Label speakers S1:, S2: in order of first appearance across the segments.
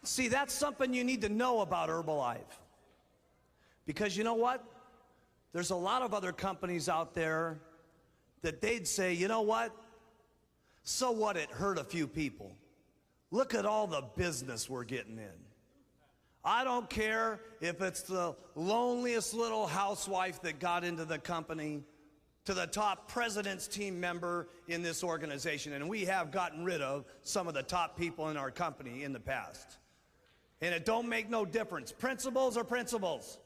S1: See, that's something you need to know about Herbalife. Because you know what? There's a lot of other companies out there that they'd say, you know what? So what, it hurt a few people. Look at all the business we're getting in. I don't care if it's the loneliest little housewife that got into the company to the top president's team member in this organization. And we have gotten rid of some of the top people in our company in the past. And it don't make no difference. Principles are principles.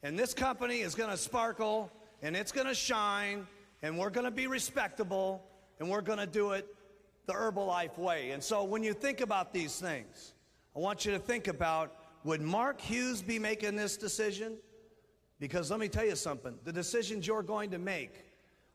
S1: And this company is going to sparkle, and it's going to shine, and we're going to be respectable, and we're going to do it the Herbalife way. And so when you think about these things, I want you to think about, would Mark Hughes be making this decision? Because let me tell you something, the decisions you're going to make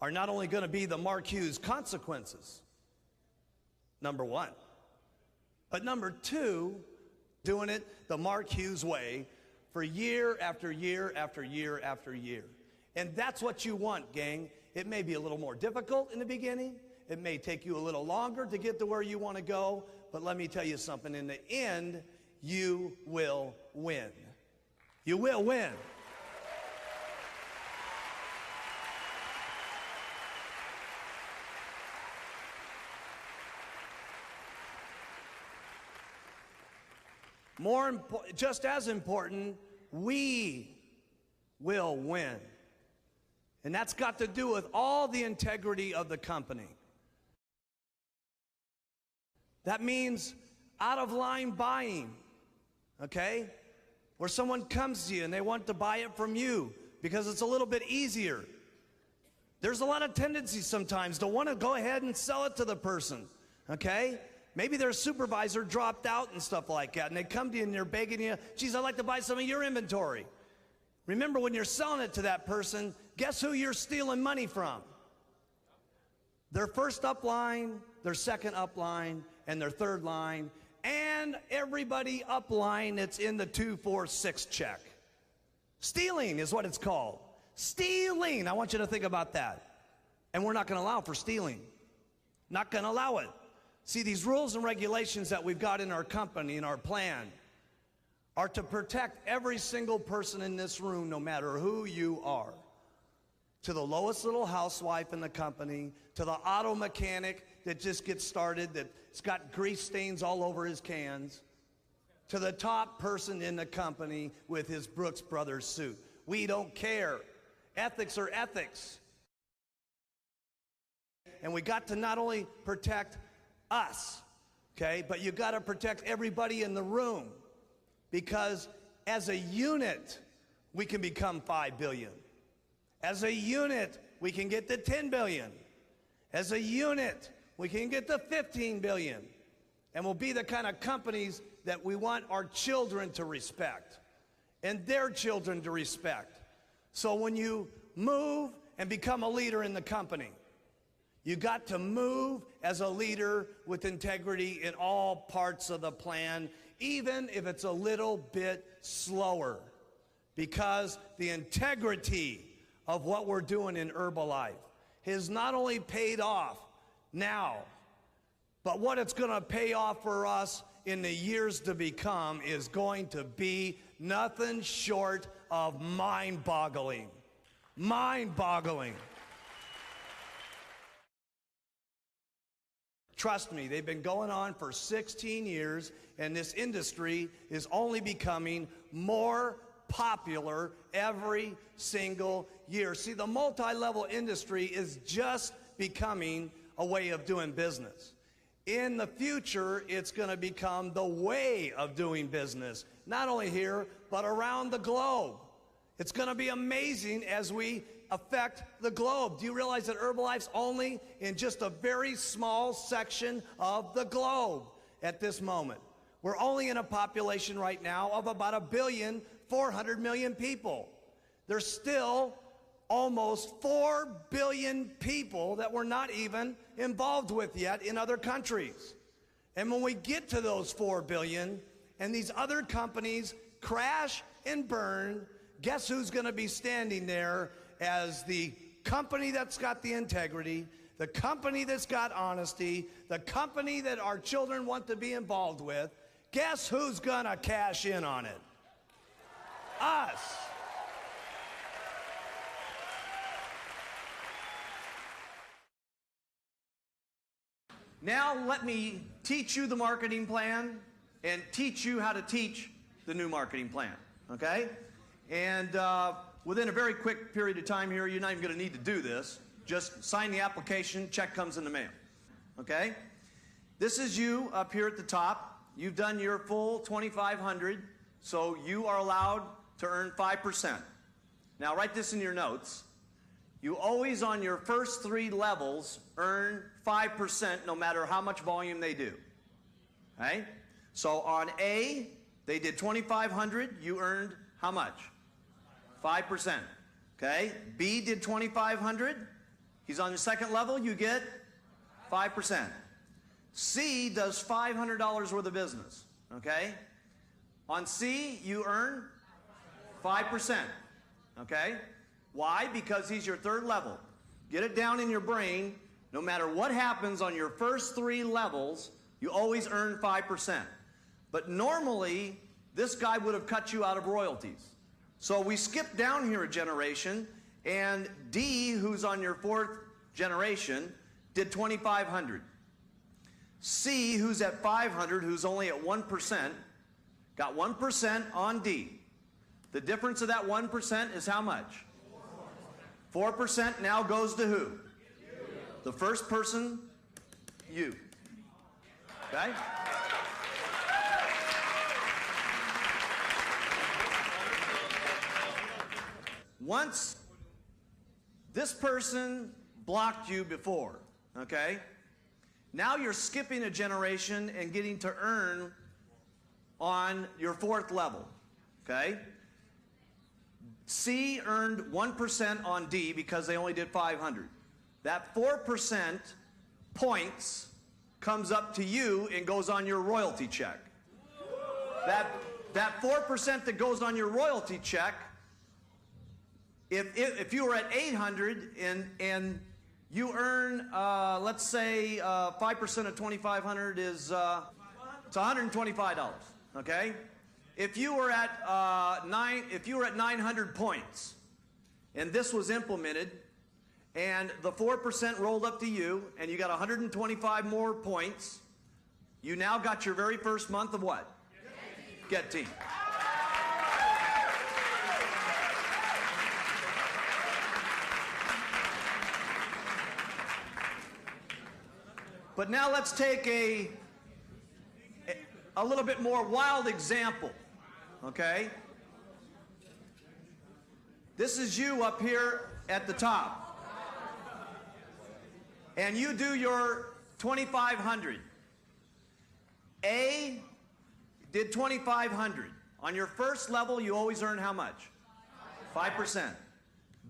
S1: are not only going to be the Mark Hughes consequences, number one, but number two, doing it the Mark Hughes way for year after year after year after year. And that's what you want, gang. It may be a little more difficult in the beginning. It may take you a little longer to get to where you want to go. But let me tell you something, in the end, you will win. You will win. Just as important, we will win. And that's got to do with all the integrity of the company. That means out of line buying, okay? Where someone comes to you and they want to buy it from you because it's a little bit easier. There's a lot of tendency sometimes to want to go ahead and sell it to the person, okay? Maybe their supervisor dropped out and stuff like that, and they come to you and they're begging you, geez, I'd like to buy some of your inventory. Remember, when you're selling it to that person, guess who you're stealing money from? Their first upline, their second upline, and their third line, and everybody upline that's in the 2, 4, 6 check. Stealing is what it's called. Stealing. I want you to think about that. And we're not going to allow for stealing. Not going to allow it. See, these rules and regulations that we've got in our company, in our plan, are to protect every single person in this room, no matter who you are. To the lowest little housewife in the company, to the auto mechanic that just gets started, that's got grease stains all over his cans, to the top person in the company with his Brooks Brothers suit. We don't care. Ethics are ethics. And we got to not only protect us, okay, but you got to protect everybody in the room, because as a unit we can become 5 billion. As a unit we can get to 10 billion. As a unit we can get to 15 billion. And we'll be the kind of companies that we want our children to respect and their children to respect. So when you move and become a leader in the company, you got to move as a leader with integrity in all parts of the plan, even if it's a little bit slower, because the integrity of what we're doing in Herbalife has not only paid off now, but what it's going to pay off for us in the years to become is going to be nothing short of mind-boggling. Mind-boggling. Trust me, they've been going on for 16 years, and this industry is only becoming more popular every single year. See, the multi-level industry is just becoming a way of doing business. In the future, it's going to become the way of doing business, not only here, but around the globe. It's going to be amazing as we affect the globe. Do you realize that Herbalife's only in just a very small section of the globe at this moment? We're only in a population right now of about 1,400,000,000 people. There's still almost 4 billion people that we're not even involved with yet in other countries. And when we get to those 4 billion and these other companies crash and burn, guess who's going to be standing there as the company that's got the integrity, the company that's got honesty, the company that our children want to be involved with? Guess who's gonna cash in on it? Us. Now let me teach you the marketing plan and teach you how to teach the new marketing plan, okay? And within a very quick period of time here, you're not even going to need to do this. Just sign the application, check comes in the mail, okay? This is you up here at the top. You've done your full 2,500, so you are allowed to earn 5%. Now write this in your notes. You always, on your first 3 levels, earn 5% no matter how much volume they do. Okay? So on A, they did 2,500. You earned how much? 5%. Okay? B did 2,500. He's on the second level. You get 5%. C does $500 worth of business. Okay? On C, you earn 5%. Okay? Why? Because he's your third level. Get it down in your brain. No matter what happens on your first 3 levels, you always earn 5%. But normally, this guy would have cut you out of royalties. So we skipped down here a generation, and D, who's on your 4th generation, did 2,500. C, who's at 500, who's only at 1%, got 1% on D. The difference of that 1% is how much? 4% now goes to who? The first person, you. Okay? Once this person blocked you before, okay? Now you're skipping a generation and getting to earn on your 4th level, okay? C earned 1% on D because they only did 500. That 4% points comes up to you and goes on your royalty check. That 4% that goes on your royalty check, if you were at 800 and you earn, let's say 5% of 2,500 is it's $125, okay? If you were at 900 points, and this was implemented, and the 4% rolled up to you, and you got 125 more points, you now got your very first month of what? Get Team. But now let's take a little bit more wild example, okay? This is you up here at the top. And you do your 2,500. A did 2,500. On your first level, you always earn how much? 5%.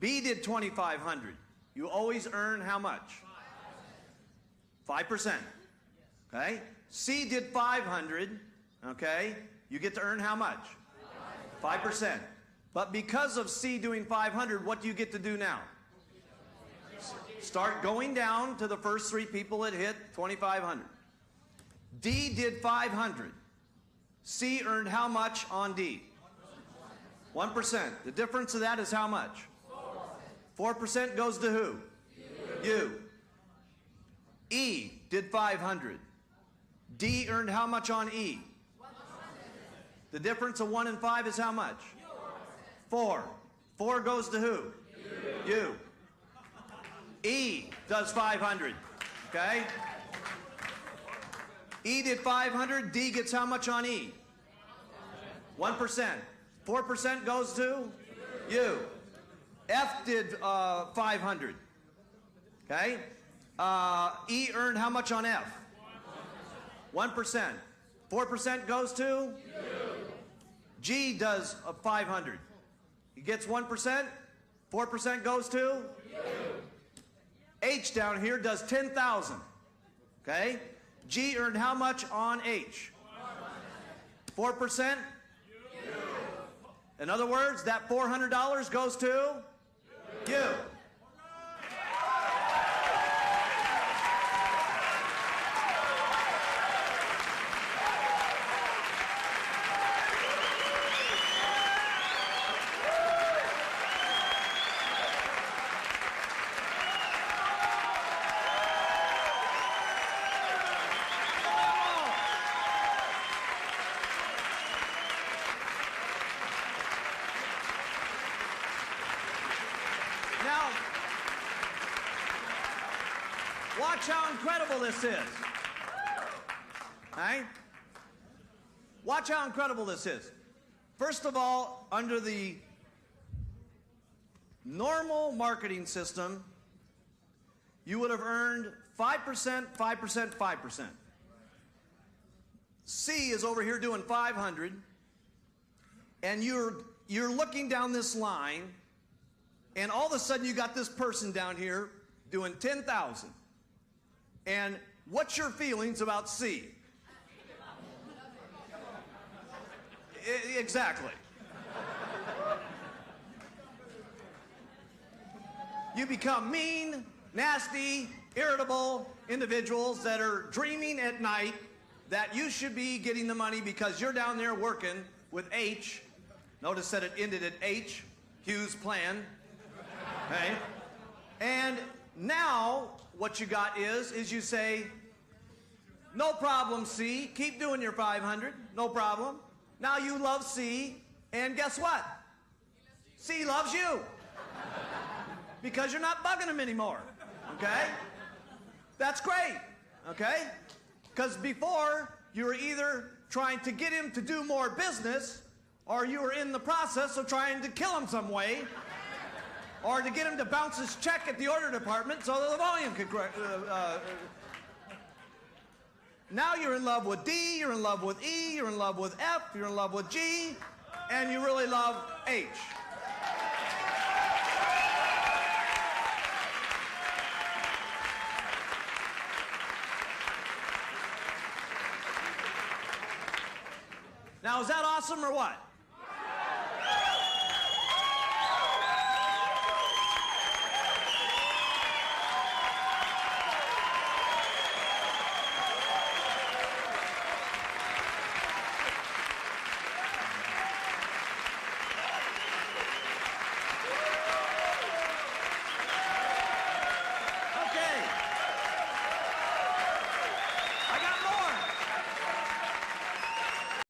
S1: B did 2,500. You always earn how much? 5%. Okay? C did 500. Okay? You get to earn how much? 5%. But because of C doing 500, what do you get to do now? Start going down to the first 3 people that hit 2,500. D did 500. C earned how much on D? 1%. The difference of that is how much? 4% goes to who? You. E did 500. D earned how much on E? The difference of 1 and 5 is how much? 4. 4 goes to who? You. E does 500. Okay? E did 500. D gets how much on E? 1%. 4% goes to you. F did 500. Okay? E earned how much on F? 1%. 4% goes to you. G does 500. He gets 1%. 4% goes to you. H down here does 10,000. Okay? G earned how much on H? 4%? In other words, that $400 goes to you. watch how incredible this is. All right? Watch how incredible this is. First of all, under the normal marketing system, you would have earned 5%, 5%, 5%. C is over here doing 500, and you're looking down this line, and all of a sudden you got this person down here doing 10,000. And what's your feelings about C? Exactly. You become mean, nasty, irritable individuals that are dreaming at night that you should be getting the money because you're down there working with H. Notice that it ended at H, Hughes plan. Okay? And now what you got is you say, no problem, C. Keep doing your 500. No problem. Now you love C, and guess what? C loves you. Because you're not bugging him anymore. Okay? That's great. Okay? Because before, you were either trying to get him to do more business, or you were in the process of trying to kill him some way, or to get him to bounce his check at the order department so that the volume could now you're in love with D, you're in love with E, you're in love with F, you're in love with G, and you really love H. Now, is that awesome or what?